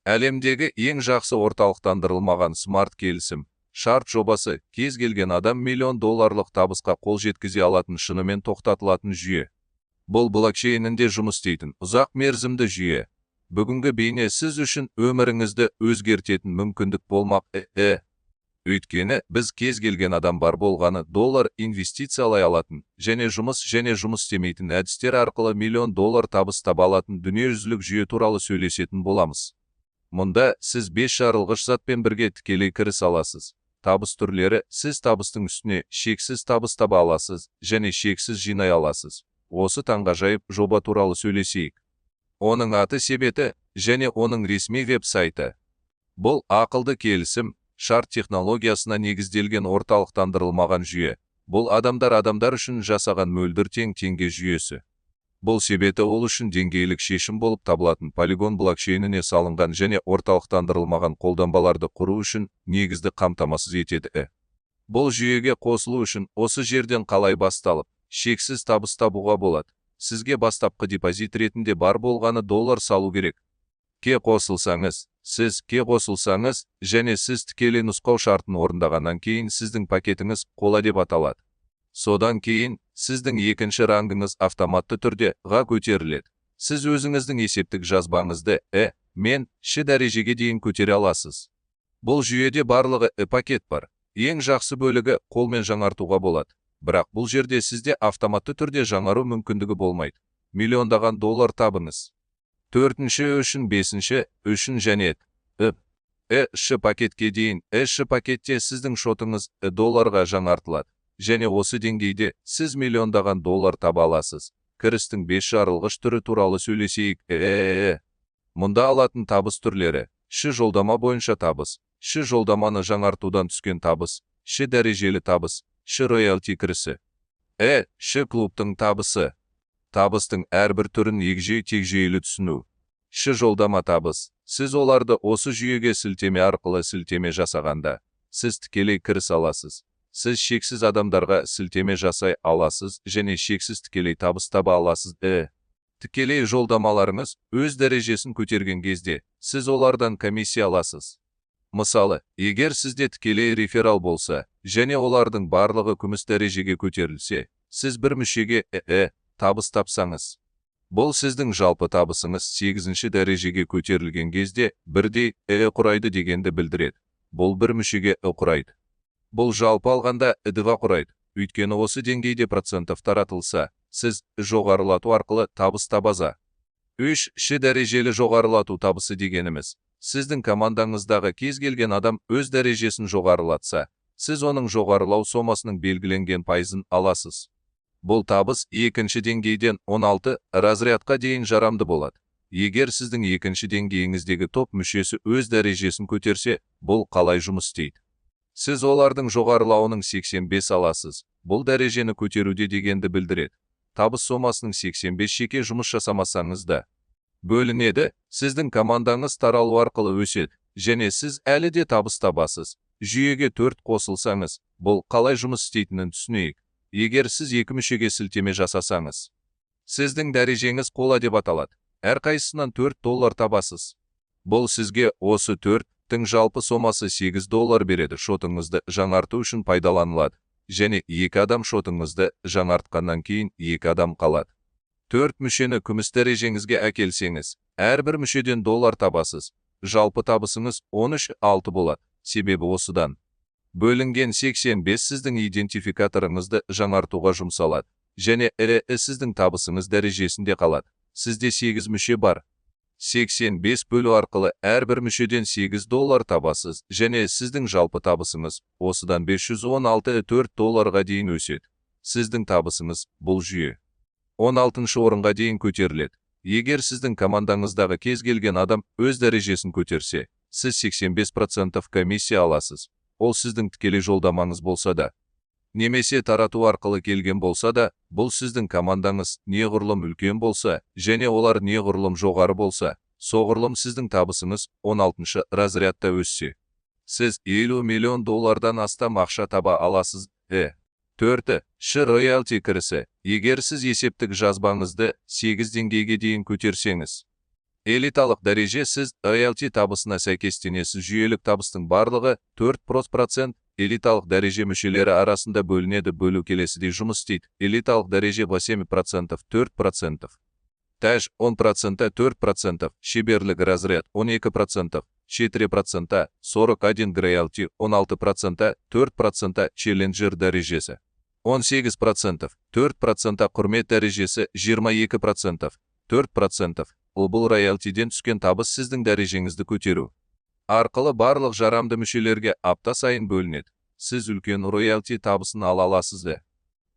Әлемдегі ең жақсы орталықтандырылмаған смарт келісім шарт жобасы кез келген адам $1 миллион табысқа қол жеткізе алатын шынымен тоқтатылатын жүйе. Бұл блокчейнінде жұмыс істейтін ұзақ мерзімді жүйе. Бүгінгі бейне сіз үшін өміріңізді өзгертетін мүмкіндік болмақ. Өйткені біз кез келген адам бар болғаны доллар инвестициялай алатын және жұмыс істемейтін әдістер арқылы $1 миллион табыс таба алатын дүниежүзілік жүйе туралы сөйлесетін боламыз. Мұнда сіз 5 жарылғыш затпен бірге тікелей кіріс аласыз. Табыс түрлері: сіз табыстың үстіне шексіз табыс таба аласыз және шексіз жинай аласыз. Осы таңғажайып жоба туралы сөйлесейік. Оның аты себеті және оның ресми веб-сайты. Бұл ақылды келісім шарт технологиясына негізделген орталықтандырылмаған жүйе. Бұл адамдар үшін жасаған мөлдір тең-теңге жүйесі. Бұл себеті ол үшін деңгейлік шешім болып табылатын полигон блокчейніне салынған және орталықтандырылмаған қолданбаларды құру үшін негізді қамтамасыз етеді. Бұл жүйеге қосылу үшін осы жерден қалай басталып, шексіз табыс табуға болады. Сізге бастапқы депозит ретінде бар болғаны $1 салу керек. Қосылсаңыз және сіз тікелей нұсқау шартын орындағаннан кейін сіздің пакетіңіз қола деп аталады. Содан кейін сіздің екінші рангыңыз автоматты түрде көтеріледі. Сіз өзіңіздің есептік жазбаңызды мен дәрежеге дейін көтере аласыз. Бұл жүйеде барлығы пакет бар. Ең жақсы бөлігі қолмен жаңартуға болады. Бірақ бұл жерде сізде автоматты түрде жаңару мүмкіндігі болмайды. Миллиондаған $1 табыңыз. 4-ші үшін 5-ші үшін және пакетке дейін. Пакетте сіздің шотыңыз $ға жаңартылады. Және осы деңгейде сіз миллиондаған $1 таба аласыз. Кірістің 5 жарылғыш түрі туралы сөйлесейік. Мұнда алатын табыс түрлері: жолдама бойынша табыс, жолдаманы жаңартудан түскен табыс, дәрежелі табыс, роялти кірісі, клубтың табысы. Табыстың әрбір түрін егжей-тегжейлі түсіну. Жолдама табыс. Сіз оларды осы жүйеге сілтеме арқылы сілтеме жасағанда, сіз тікелей кіріс аласыз. Сіз шексіз адамдарға сілтеме жасай аласыз және шексіз тікелей табыс таба аласыз. Тікелей жолдамаларыңыз өз дәрежесін көтерген кезде, сіз олардан комиссия аласыз. Мысалы, егер сізде тікелей реферал болса, және олардың барлығы күміс дәрежеге көтерілсе, сіз бір мүшеге табыс тапсаңыз. Бұл сіздің жалпы табысыңыз 8-ші дәрежеге көтерілген кезде бірдей құрайды дегенді білдіреді. Бұл бір мүшеге құрайды. Бұл жалпы алғанда құрайды. Өйткені осы деңгейде процентов таратылса, сіз жоғарылату арқылы табыс табаза. 3-ші дәрежелі жоғарылату табысы дегеніміз: сіздің командаңыздағы кез келген адам өз дәрежесін жоғарылатса, сіз оның жоғарылау сомасының белгіленген пайызын аласыз. Бұл табыс 2-ші деңгейден 16 разрядқа дейін жарамды болады. Егер сіздің 2-ші деңгейіңіздегі топ мүшесі өз дәрежесін көтерсе, бұл қалай жұмыс істейді? Сіз олардың жоғарылауының 85 аласыз. Бұл дәрежені көтеруде дегенді білдіреді. Табыс сомасының 85 шеке жұмыс жасамасаңыз да бөлінеді. Сіздің командаңыз таралу арқылы өседі және сіз әлі де табыс табасыз. Жүйеге 4 қосылсаңыз, бұл қалай жұмыс істейтінін түсінейік. Егер сіз 2 мүшеге сілтеме жасасаңыз, сіздің дәрежеңіз қола деп аталады. Әрқайсысынан $4 табасыз. Бұл сізге осы 4-тің жалпы сомасы $8 береді. Шотыңызды жаңарту үшін пайдаланылады. Және 2 адам шотыңызды жаңартқаннан кейін 2 адам қалады. 4 мүшені күміс дәрежеңізге әкелсеңіз, әрбір мүшеден $1 табасыз. Жалпы табысыңыз 13,6 болады. Себебі осыдан бөлінген 85 сіздің идентификаторыңызды жаңартуға жұмсалады. Және сіздің табысыңыз дәрежесінде қалады. Сізде 8 мүше бар. 85 бөлу арқылы әрбір мүшеден $8 табасыз және сіздің жалпы табысыңыз осыдан $516,4 дейін өседі. Сіздің табысыңыз бұл жүйе 16-шы орынға дейін көтеріледі. Егер сіздің командаңыздағы кез келген адам өз дәрежесін көтерсе, сіз 85% комиссия аласыз. Ол сіздің тікелей жолдамаңыз болса да, немесе тарату арқылы келген болса да, бұл сіздің командаңыз неғұрлым үлкен болса, және олар неғұрлым жоғары болса, соғұрлым сіздің табысыңыз 16-шы разрядта өссе, сіз $50 миллион астам ақша таба аласыз. 4-ші роялти кірісі. Егер сіз есептік жазбаңызды 8 деңгейге дейін көтерсеңіз, Элиталық дәреже сіз роялти табысына сәйкестенесіз. Жүйелік табыстың барлығы 4%, элиталық дәреже мүшелері арасында бөлінеді. Бөлу келесідей жұмыс істейді. Элиталық дәреже 8%, 4%. Тәж 10%, 4%, шеберлік разряд 12%, 4%, 41 роялти 16%, 4%, челленджер дәрежесі 18%, 4%, құрмет дәрежесі 22%, 4%. Бұл роялтиден түскен табыс сіздің дәрежеңізді көтеру арқылы барлық жарамды мүшелерге апта сайын бөлінеді. Сіз үлкен роялти табысын ала аласыз.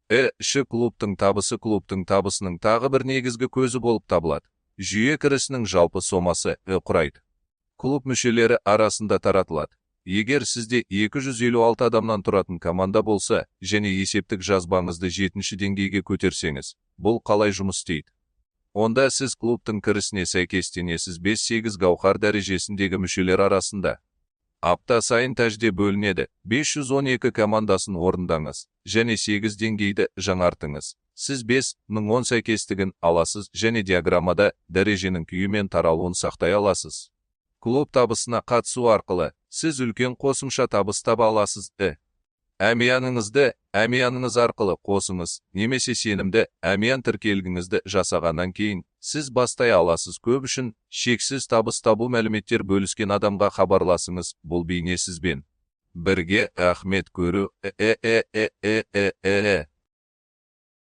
Іші клубтың табысының тағы бір негізгі көзі болып табылады. Жүйе кірісінің жалпы сомасы құрайды. Клуб мүшелері арасында таратылады. Егер сізде 256 адамнан тұратын команда болса, және есептік жазбаңызды 7-ші деңгейге көтерсеңіз, бұл қалай жұмыс істейді? Онда сіз клубтың кірісіне сәйкестенесіз. 5-8 гауһар дәрежесіндегі мүшелер арасында апта сайын тәжде бөлінеді. 512 командасын орындаңыз, және 8 деңгейді жаңартыңыз. Сіз 5-10 сәйкестігін аласыз, және диаграммада дәреженің күйімен таралуын сақтай аласыз. Клуб табысына қатысу арқылы сіз үлкен қосымша табыс таба аласыз. Әмияныңыз арқылы қосыңыз, немесе сенімді әмиян тіркелгіңізді жасағаннан кейін сіз бастай аласыз. Көп үшін шексіз табыс табу мәліметтер бөліскен адамға хабарласыңыз. Бұл бейне сізбен бірге рахмет көру.